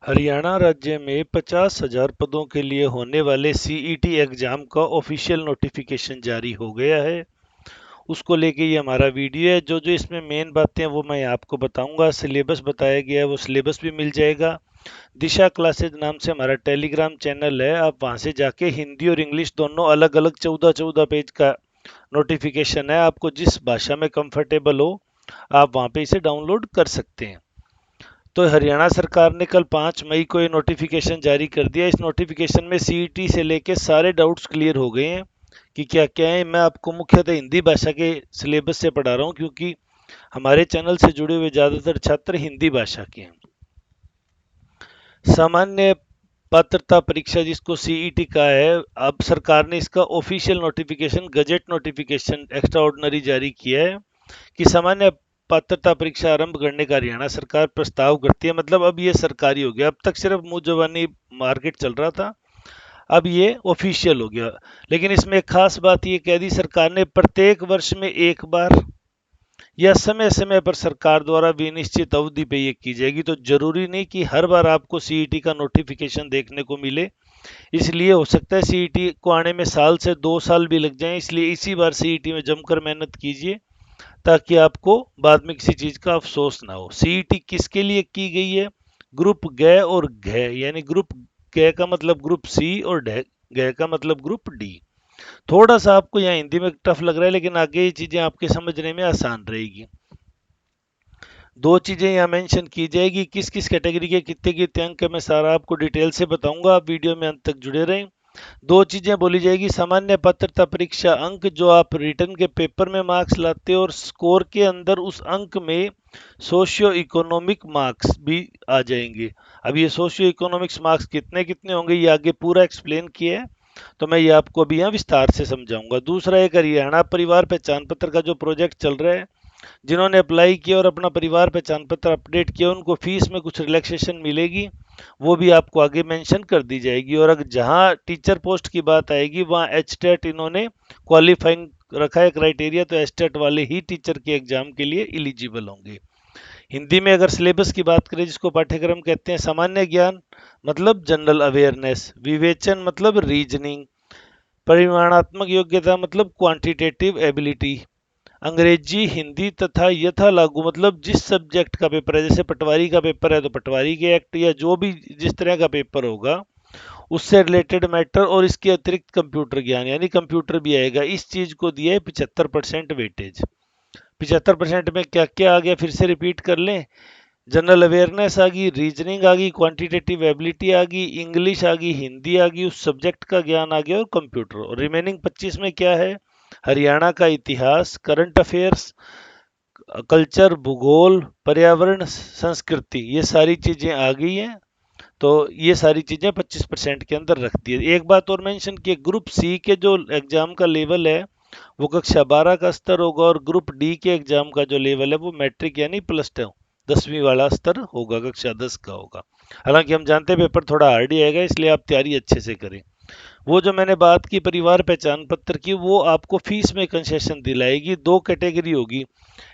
हरियाणा राज्य में 50,000 पदों के लिए होने वाले सीईटी एग्जाम का ऑफिशियल नोटिफिकेशन जारी हो गया है। उसको लेके ये हमारा वीडियो है। जो जो इसमें मेन बातें हैं वो मैं आपको बताऊंगा। सिलेबस बताया गया है, वो सिलेबस भी मिल जाएगा। दिशा क्लासेज नाम से हमारा टेलीग्राम चैनल है, आप वहां से जाके हिंदी और इंग्लिश दोनों अलग अलग 14-14 पेज का नोटिफिकेशन है। आपको जिस भाषा में कंफर्टेबल हो आप वहां पे इसे डाउनलोड कर सकते हैं। तो हरियाणा सरकार ने कल 5 मई को ये नोटिफिकेशन जारी कर दिया। इस नोटिफिकेशन में सीईटी से लेके सारे डाउट्स क्लियर हो गए हैं कि क्या क्या है। मैं आपको मुख्यतः हिंदी भाषा के सिलेबस से पढ़ा रहा हूँ, क्योंकि हमारे चैनल से जुड़े हुए ज़्यादातर छात्र हिंदी भाषा के हैं। सामान्य पात्रता परीक्षा जिसको सीईटी का है, अब सरकार ने इसका official notification gazette notification extraordinary जारी किया है कि सामान्य पात्रता परीक्षा आरंभ करने का हरियाणा सरकार प्रस्ताव करती है। मतलब अब ये सरकारी हो गया। अब तक सिर्फ मुंह जबानी मार्केट चल रहा था, अब ये ऑफिशियल हो गया। लेकिन इसमें एक खास बात ये कह दी सरकार ने, प्रत्येक वर्ष में एक बार या समय समय पर सरकार द्वारा विनिश्चित अवधि पे ये की जाएगी। तो जरूरी नहीं कि हर बार आपको सीईटी का नोटिफिकेशन देखने को मिले। इसलिए हो सकता है सीईटी को आने में साल से 2 साल भी लग जाएं। इसलिए इसी बार सीईटी में जमकर मेहनत कीजिए, ताकि आपको बाद में किसी चीज का अफसोस ना हो। सीईटी किसके लिए की गई है? ग्रुप ग और घ, यानी ग्रुप ग का मतलब ग्रुप सी और ग का मतलब ग्रुप डी। थोड़ा सा आपको यहाँ हिंदी में टफ लग रहा है, लेकिन आगे ये चीजें आपके समझने में आसान रहेगी। दो चीजें यहाँ मेंशन की जाएगी, किस किस कैटेगरी के कितने कितने अंक है, मैं सारा आपको डिटेल से बताऊंगा। आप वीडियो में अंत तक जुड़े रहें। दो चीजें बोली जाएगी, सामान्य पात्रता परीक्षा अंक जो आप रिटर्न के पेपर में मार्क्स लाते हो, और स्कोर के अंदर उस अंक में सोशियो इकोनॉमिक मार्क्स भी आ जाएंगे। अब ये सोशियो इकोनॉमिक्स मार्क्स कितने कितने होंगे ये आगे पूरा एक्सप्लेन किया है, तो मैं ये आपको अभी यहाँ विस्तार से समझाऊंगा। दूसरा, एक हरियाणा परिवार पहचान पत्र का जो प्रोजेक्ट चल रहा है, जिन्होंने अप्लाई किया और अपना परिवार पहचान पत्र अपडेट किया, उनको फीस में कुछ रिलैक्सेशन मिलेगी, वो भी आपको आगे मेंशन कर दी जाएगी। और अगर जहां टीचर पोस्ट की बात आएगी वहां एचटेट इन्होंने क्वालिफाइंग रखा है क्राइटेरिया, तो एचटेट वाले ही टीचर के एग्जाम के लिए एलिजिबल होंगे। हिंदी में अगर सिलेबस की बात करें, जिसको पाठ्यक्रम कहते हैं, सामान्य ज्ञान मतलब जनरल अवेयरनेस, विवेचन मतलब रीजनिंग, परिमाणात्मक योग्यता मतलब क्वांटिटेटिव एबिलिटी, अंग्रेजी हिंदी तथा यथा लागू मतलब जिस सब्जेक्ट का पेपर है, जैसे पटवारी का पेपर है तो पटवारी के एक्ट या जो भी जिस तरह का पेपर होगा उससे रिलेटेड मैटर, और इसके अतिरिक्त कंप्यूटर ज्ञान यानी कंप्यूटर भी आएगा। इस चीज को दिया है 75% वेटेज। 75% में क्या क्या आ गया, फिर से रिपीट कर लें। जनरल अवेयरनेस आ गई, रीजनिंग आ गई, क्वांटिटेटिव एबिलिटी आ गई, इंग्लिश आ गई, हिंदी आ गई, उस सब्जेक्ट का ज्ञान आ गया, और कंप्यूटर। और रिमेनिंग 25 में क्या है? हरियाणा का इतिहास, करंट अफेयर्स, कल्चर, भूगोल, पर्यावरण, संस्कृति, ये सारी चीजें आ गई हैं। तो ये सारी चीजें 25% के अंदर रख दी है। एक बात और मेंशन की, ग्रुप सी के जो एग्जाम का लेवल है वो कक्षा 12 का स्तर होगा, और ग्रुप डी के एग्जाम का जो लेवल है वो मैट्रिक यानी +2 10वीं वाला स्तर होगा, कक्षा 10 का होगा। हालांकि हम जानते हैं पेपर थोड़ा हार्ड ही आएगा, इसलिए आप तैयारी अच्छे से करें। वो जो मैंने बात की परिवार पहचान पत्र की, वो आपको फीस में कंसेशन दिलाएगी। दो कैटेगरी होगी,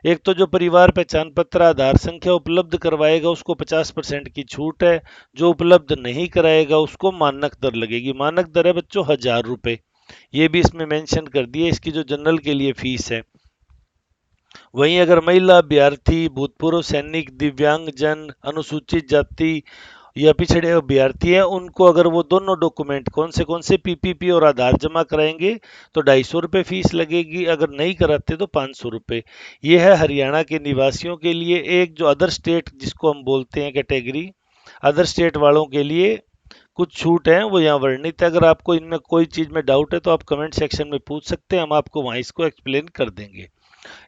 एक तो जो परिवार पहचान पत्र आधार संख्या उपलब्ध करवाएगा उसको 50% की छूट है, जो उपलब्ध नहीं कराएगा उसको मानक दर लगेगी। मानक दर है बच्चों 1,000 रुपए, ये भी इसमें मेंशन कर दिए, इसकी जो जनरल के लिए फीस है। वहीं अगर महिला अभ्यर्थी, भूतपूर्व सैनिक, दिव्यांग जन, अनुसूचित जाति या पिछड़े अभ्यर्थी हैं, उनको अगर वो दोनों डॉक्यूमेंट कौन से पीपीपी और आधार जमा कराएंगे तो 250 रुपये फीस लगेगी, अगर नहीं कराते तो 500 रुपये। ये है हरियाणा के निवासियों के लिए। एक जो अदर स्टेट जिसको हम बोलते हैं कैटेगरी, अदर स्टेट वालों के लिए कुछ छूट है, वो यहाँ वर्णित है। अगर आपको इनमें कोई चीज़ में डाउट है तो आप कमेंट सेक्शन में पूछ सकते हैं, हम आपको वहाँ इसको एक्सप्लेन कर देंगे।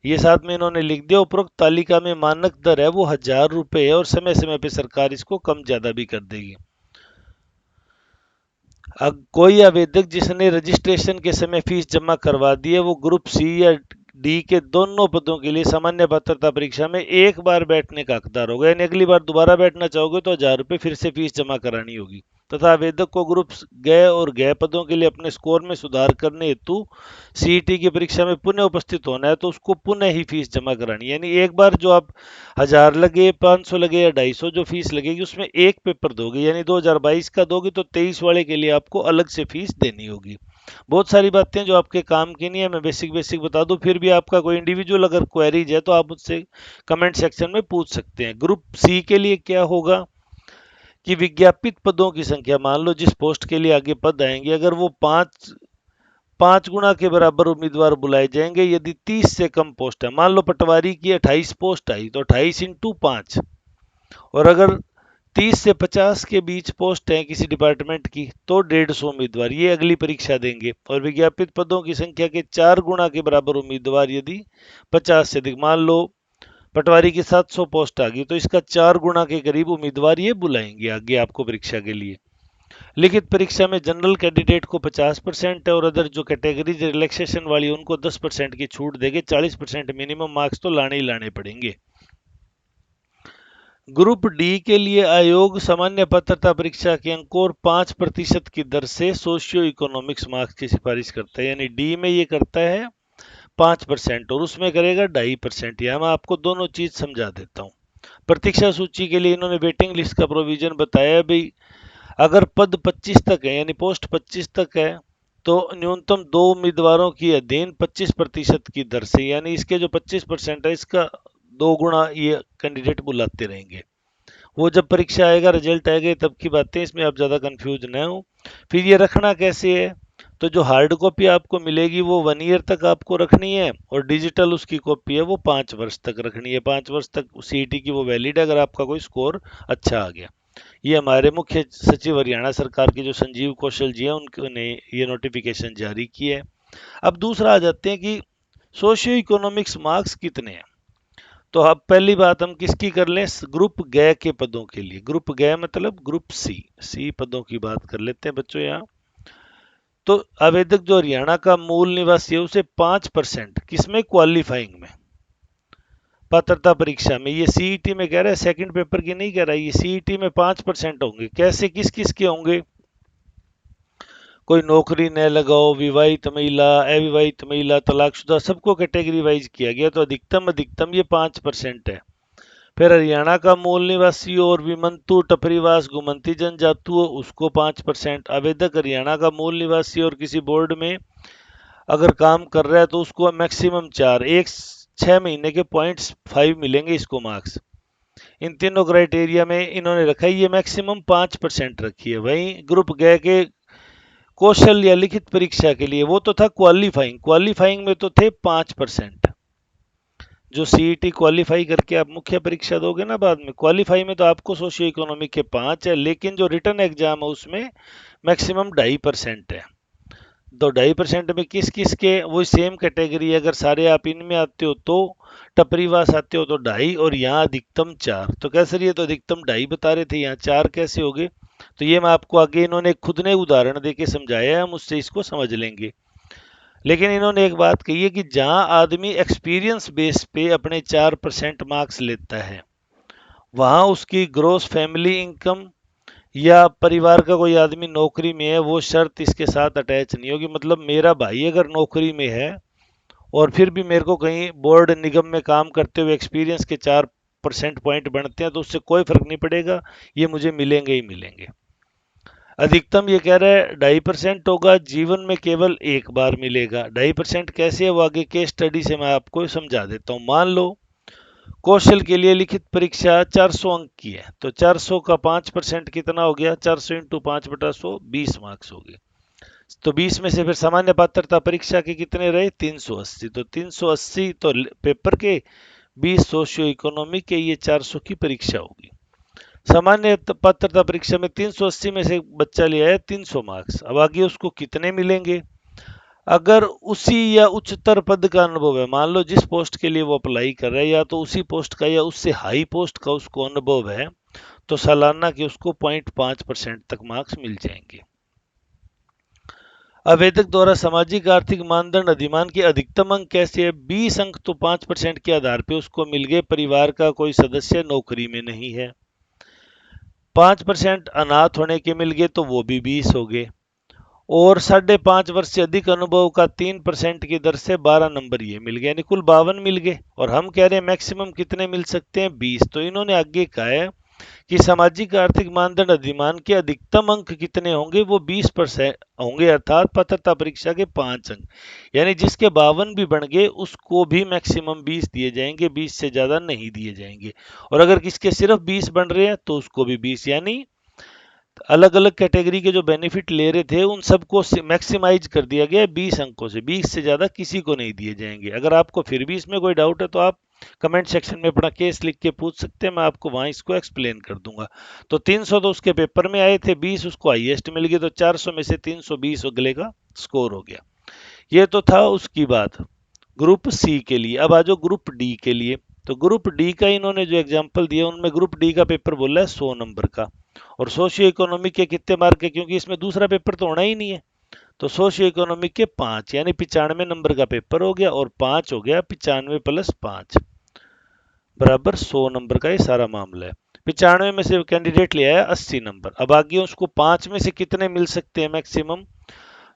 ये साथ में इन्होंने लिख दिया, उपरोक्त तालिका में मानक दर है वो 1,000 रुपये है, और समय समय पे सरकार इसको कम ज्यादा भी कर देगी। अब कोई आवेदक जिसने रजिस्ट्रेशन के समय फीस जमा करवा दी है, वो ग्रुप सी या डी के दोनों पदों के लिए सामान्य पात्रता परीक्षा में एक बार बैठने का हकदार होगा। यानी अगली बार दोबारा बैठना चाहोगे तो 1,000 रुपये फिर से फीस जमा करानी होगी। तथा आवेदक को ग्रुप गए और गए पदों के लिए अपने स्कोर में सुधार करने हेतु सीईटी की परीक्षा में पुनः उपस्थित होना है, तो उसको पुनः ही फीस जमा करानी है। यानी एक बार जो आप 1000 लगे, 500 लगे या 250 जो फीस लगेगी, उसमें एक पेपर दोगे, यानी 2022 का दोगे तो 23 वाले के लिए आपको अलग से फीस देनी होगी। बहुत सारी बातें जो आपके काम की नहीं है, मैं बेसिक बेसिक बता दूं, फिर भी आपका कोई इंडिविजुअल अगर क्वेरीज है तो आप मुझसे कमेंट सेक्शन में पूछ सकते हैं। ग्रुप सी के लिए क्या होगा कि विज्ञापित पदों की संख्या, मान लो जिस पोस्ट के लिए आगे पद आएंगे, अगर वो पांच गुना के बराबर उम्मीदवार बुलाए जाएंगे यदि 30 से कम पोस्ट है। मान लो पटवारी की 28 पोस्ट आई तो 28 इंटू 5, और अगर 30 से 50 के बीच पोस्ट है किसी डिपार्टमेंट की तो 150 उम्मीदवार ये अगली परीक्षा देंगे। और विज्ञापित पदों की संख्या के 4 गुना के बराबर उम्मीदवार यदि 50 से अधिक, मान लो पटवारी की 700 पोस्ट आ गई तो इसका 4 गुना के करीब उम्मीदवार ये बुलाएंगे आगे आपको परीक्षा के लिए। लिखित परीक्षा में जनरल कैंडिडेट को 50% है और अदर जो कैटेगरीज रिलैक्सेशन वाली उनको 10% की छूट देंगे। 40% मिनिमम मार्क्स तो लाने ही लाने पड़ेंगे। ग्रुप डी के लिए आयोग सामान्य पात्रता परीक्षा के अंक और 5% की दर से सोशियो इकोनॉमिक्स मार्क्स की सिफारिश करता है। यानी डी में ये करता है 5% और उसमें करेगा 2.5%। यहां मैं आपको दोनों चीज समझा देता हूँ। प्रतीक्षा सूची के लिए इन्होंने वेटिंग लिस्ट का प्रोविजन बताया भाई, अगर पद 25 तक है यानी पोस्ट 25 तक है तो न्यूनतम 2 उम्मीदवारों की अधीन 25% की दर से, यानी इसके जो 25% है इसका 2 गुना ये कैंडिडेट बुलाते रहेंगे। वो जब परीक्षा आएगा, रिजल्ट आएगा, तब की बातें, इसमें आप ज़्यादा कंफ्यूज न हो। फिर ये रखना कैसे है, तो जो हार्ड कॉपी आपको मिलेगी वो 1 ईयर तक आपको रखनी है और डिजिटल उसकी कॉपी है वो 5 वर्ष तक रखनी है। 5 वर्ष तक सीईटी की वो वैलिड है अगर आपका कोई स्कोर अच्छा आ गया। ये हमारे मुख्य सचिव हरियाणा सरकार के जो संजीव कौशल जी हैं उन्होंने ये नोटिफिकेशन जारी की है। अब दूसरा आ जाते हैं कि सोशियो इकोनॉमिक्स मार्क्स कितने हैं। तो अब पहली बात हम किसकी कर लें, ग्रुप गए के पदों के लिए। ग्रुप गए मतलब ग्रुप सी पदों की बात कर लेते हैं बच्चों यहाँ। तो आवेदक जो हरियाणा का मूल निवासी है उसे 5% किसमें, क्वालिफाइंग में, पात्रता परीक्षा में, ये सीईटी में कह रहा है, सेकंड पेपर की नहीं कह रहा है, ये सीईटी में 5% होंगे। कैसे, किस किस के होंगे, कोई नौकरी न लगाओ, विवाहित महिला, अविवाहित महिला, तलाकशुदा, सबको कैटेगरी वाइज किया गया। तो अधिकतम अधिकतम ये 5% है। फिर हरियाणा का मूल निवासी और विमंतु टपरीवास घुमंती जनजातु उसको 5%। आवेदक हरियाणा का मूल निवासी और किसी बोर्ड में अगर काम कर रहा है तो उसको मैक्सिमम 4, एक 6 महीने के 0.5 मिलेंगे इसको मार्क्स। इन तीनों क्राइटेरिया में इन्होंने रखा है, ये मैक्सिमम 5% रखी है। वहीं ग्रुप गए के कौशल या लिखित परीक्षा के लिए वो तो था क्वालिफाइंग, क्वालिफाइंग में तो थे 5%। जो सीईटी क्वालिफाई करके आप मुख्य परीक्षा दोगे ना बाद में, क्वालिफाई में तो आपको सोशियो इकोनॉमिक के 5 है, लेकिन जो रिटर्न एग्जाम है उसमें मैक्सिमम 2.5% है। तो 2.5% में किस किस के, वो सेम कैटेगरी है, अगर सारे आप इनमें आते हो तो टपरीवास आते हो तो 2.5, और यहाँ अधिकतम 4। तो कैसे, ये तो अधिकतम 2.5 बता रहे थे, यहाँ 4 कैसे हो गए, तो ये मैं आपको आगे इन्होंने खुद ने उदाहरण देके समझाया है, हम उससे इसको समझ लेंगे। लेकिन इन्होंने एक बात कही है कि जहां आदमी एक्सपीरियंस बेस पे अपने 4% मार्क्स लेता है वहां उसकी ग्रोस फैमिली इनकम या परिवार का कोई आदमी नौकरी में है वो शर्त इसके साथ अटैच नहीं होगी। मतलब मेरा भाई अगर नौकरी में है और फिर भी मेरे को कहीं बोर्ड निगम में काम करते हुए एक्सपीरियंस के 4% पॉइंट बनते हैं तो उससे कोई फर्क नहीं पड़ेगा, ये मुझे मिलेंगे ही मिलेंगे। अधिकतम ये कह रहा है 2.5% होगा, जीवन में केवल एक बार मिलेगा। 2.5% कैसे है वो आगे केस स्टडी से मैं आपको समझा देता हूँ। मान लो कौशल के लिए लिखित परीक्षा 400 अंक की है तो 400 का 5% कितना हो गया, 400 इंटू 5/100, 20 मार्क्स हो गए। तो 20 में से फिर सामान्य पात्रता परीक्षा के कितने रहे, 380। तो 380 तो पेपर के, 20 सोशियो इकोनॉमिक के, ये 400 की परीक्षा होगी। सामान्य पात्रता परीक्षा में 380 में से बच्चा ले आया 300 मार्क्स। अब आगे उसको कितने मिलेंगे, अगर उसी या उच्चतर पद का अनुभव है, मान लो जिस पोस्ट के लिए वो अप्लाई कर रहा है या तो उसी पोस्ट का या उससे हाई पोस्ट का उसको अनुभव है, तो सालाना के उसको 0.5% तक मार्क्स मिल जाएंगे। आवेदक द्वारा सामाजिक आर्थिक मानदंड अधिमान के अधिकतम अंक कैसे है, 20 अंक तो 5% के आधार पे उसको मिल गए, परिवार का कोई सदस्य नौकरी में नहीं है। 5% अनाथ होने के मिल गए तो वो भी 20 हो गए, और 5.5 वर्ष से अधिक अनुभव का 3% की दर से 12 नंबर ये मिल गए, यानी कुल 52 मिल गए। और हम कह रहे हैं मैक्सिमम कितने मिल सकते हैं, 20। तो इन्होंने आगे कहा है कि सामाजिक आर्थिक मानदंड अधिमान के अधिकतम अंक कितने होंगे, वो 20% होंगे, अर्थात पात्रता परीक्षा के 5 अंक, यानी जिसके 52 भी बन गए उसको भी मैक्सिमम 20 दिए जाएंगे, 20 से ज्यादा नहीं दिए जाएंगे। और अगर किसके सिर्फ 20 बन रहे हैं तो उसको भी 20, यानी अलग अलग कैटेगरी के जो बेनिफिट ले रहे थे उन सबको मैक्सिमाइज कर दिया गया 20 अंकों से, 20 से ज्यादा किसी को नहीं दिए जाएंगे। अगर आपको फिर भी इसमें कोई डाउट है तो आप कमेंट सेक्शन में अपना केस लिख के पूछ सकते हैं, मैं आपको वहां इसको एक्सप्लेन कर दूंगा। तो 300 तो उसके पेपर में आए थे, 20 उसको हाईएस्ट मिल गए, तो 400 में से 320 अगले का स्कोर हो गया। ये तो था उसकी बात ग्रुप सी के लिए। अब आ जाओ ग्रुप डी के लिए। तो ग्रुप डी का इन्होंने जो एग्जाम्पल दिया उनमें ग्रुप डी का पेपर बोला है 100 नंबर का, और सोशियो इकोनॉमिक के कितने मार्क है, क्योंकि इसमें दूसरा पेपर तो होना ही नहीं है। तो सोशियो इकोनॉमिक के 5, यानी 95 नंबर का पेपर हो गया, और 5 हो गया 95 प्लस 5 बराबर 100 नंबर का ये सारा मामला है। 95 में से कैंडिडेट ले आया 80 नंबर। अब आगे उसको 5 में से कितने मिल सकते हैं मैक्सिमम,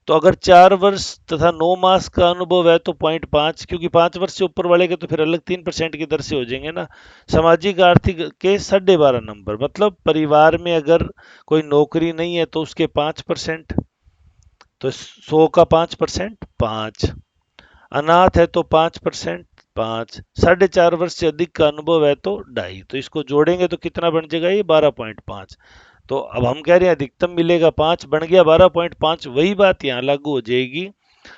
तो अगर 4 वर्ष तथा 9 मास का अनुभव है तो 0.5, क्योंकि 5 वर्ष से ऊपर वाले के तो फिर अलग 3% की दर से हो जाएंगे ना। सामाजिक आर्थिक के 12.5 नंबर, मतलब परिवार में अगर कोई नौकरी नहीं है तो उसके 5%, तो 100 का 5%, 5। अनाथ है तो 5%, 5। 4.5 वर्ष से अधिक का अनुभव है तो 2.5, तो इसको जोड़ेंगे तो कितना बन जाएगा, ये 12.5। तो अब हम कह रहे हैं अधिकतम मिलेगा 5, बन गया 12.5। वही बात यहाँ लागू हो जाएगी,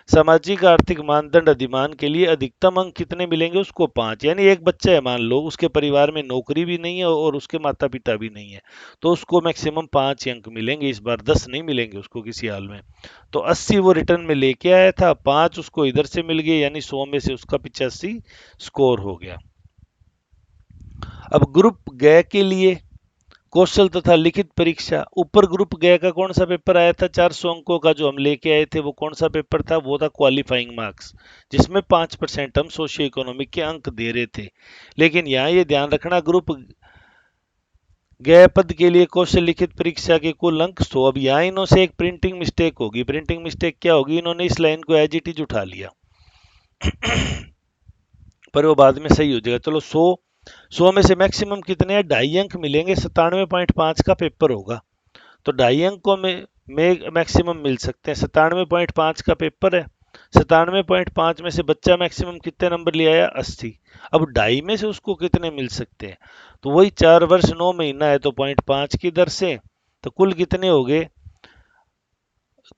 सामाजिक आर्थिक मानदंड अधिमान के लिए अधिकतम अंक कितने मिलेंगे, उसको 5। यानी एक बच्चा है मान लो, उसके परिवार में नौकरी भी नहीं है और उसके माता पिता भी नहीं है, तो उसको मैक्सिमम 5 अंक मिलेंगे, इस बार 10 नहीं मिलेंगे उसको किसी हाल में। तो 80 वो रिटर्न में लेके आया था, 5 उसको इधर से मिल गए, यानी 100 में से उसका 85 स्कोर हो गया। अब ग्रुप ग के लिए कौशल तथा लिखित परीक्षा, ऊपर ग्रुप गया का कौन सा पेपर आया था 400 अंकों का जो हम लेके आए थे, वो कौन सा पेपर था, वो था क्वालिफाइंग मार्क्स, जिसमें 5% हम सोशियो इकोनॉमिक के अंक दे रहे थे। लेकिन यहाँ ये ध्यान रखना, ग्रुप गए पद के लिए कौशल लिखित परीक्षा के कुल अंक 100। अब यहाँ इन्हों से एक प्रिंटिंग मिस्टेक होगी। प्रिंटिंग मिस्टेक क्या होगी, इन्होंने इस लाइन को एज इट इज उठा लिया पर वो बाद में सही हो जाएगा। चलो 100 में से मैक्सिमम कितने हैं, 2.5 अंक मिलेंगे, 97.5 का पेपर होगा, तो 2.5 अंकों में मैक्सिमम मिल सकते हैं। 97.5 का पेपर है, 97.5 में से बच्चा मैक्सिमम कितने नंबर ले आया, 80। अब 2.5 में से उसको कितने मिल सकते हैं, तो वही 4 वर्ष 9 महीना है तो 0.5 की दर से, तो कुल कितने हो गए,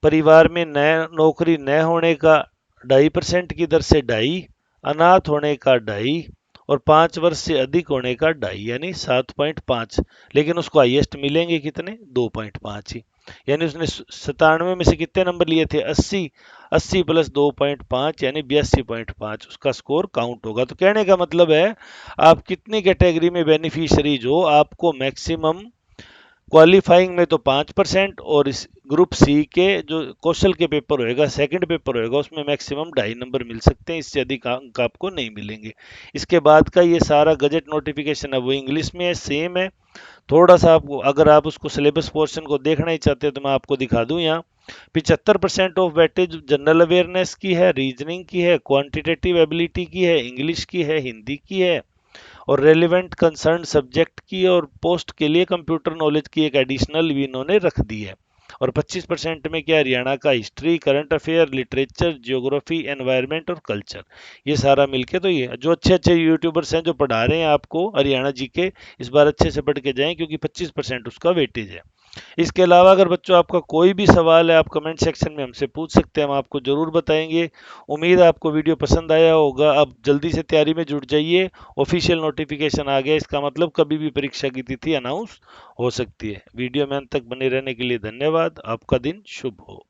परिवार में नया नौकरी न होने का 2.5% की दर से 2.5, अनाथ होने का 2.5, और 5 वर्ष से अधिक होने का 2.5, यानी 7.5। लेकिन उसको हाईएस्ट मिलेंगे कितने, 2.5 ही, यानी उसने 97 में से कितने नंबर लिए थे, 80। 80 प्लस 2.5 यानी 82.5 उसका स्कोर काउंट होगा। तो कहने का मतलब है, आप कितनी कैटेगरी में बेनिफिशरीज हो, आपको मैक्सिमम क्वालिफाइंग में तो 5%, और इस ग्रुप सी के जो कौशल के पेपर होएगा, सेकंड पेपर होएगा, उसमें मैक्सिमम 2.5 नंबर मिल सकते हैं, इससे अधिक अंक आपको नहीं मिलेंगे। इसके बाद का ये सारा गजट नोटिफिकेशन है वो इंग्लिश में है, सेम है। थोड़ा सा आपको, अगर आप उसको सिलेबस पोर्शन को देखना ही चाहते हैं तो मैं आपको दिखा दूं यहाँ। 75% ऑफ वेटेज जनरल अवेयरनेस की है, रीजनिंग की है, क्वांटिटेटिव एबिलिटी की है, इंग्लिश की है, हिंदी की है, और रेलिवेंट कंसर्न सब्जेक्ट की, और पोस्ट के लिए कंप्यूटर नॉलेज की एक एडिशनल भी इन्होंने रख दी है। और 25% में क्या, हरियाणा का history, current affair, literature, geography, environment और कल्चर, ये सारा मिलके। तो ये जो अच्छे अच्छे यूट्यूबर्स हैं जो पढ़ा रहे हैं आपको हरियाणा जी के, इस बार अच्छे से पढ़ के जाएं, क्योंकि 25% उसका वेटेज है। इसके अलावा अगर बच्चों आपका कोई भी सवाल है, आप कमेंट सेक्शन में हमसे पूछ सकते हैं, हम आपको जरूर बताएंगे। उम्मीद है आपको वीडियो पसंद आया होगा। अब जल्दी से तैयारी में जुट जाइए, ऑफिशियल नोटिफिकेशन आ गया, इसका मतलब कभी भी परीक्षा की तिथि अनाउंस हो सकती है। वीडियो में अंत तक बने रहने के लिए धन्यवाद। आपका दिन शुभ हो।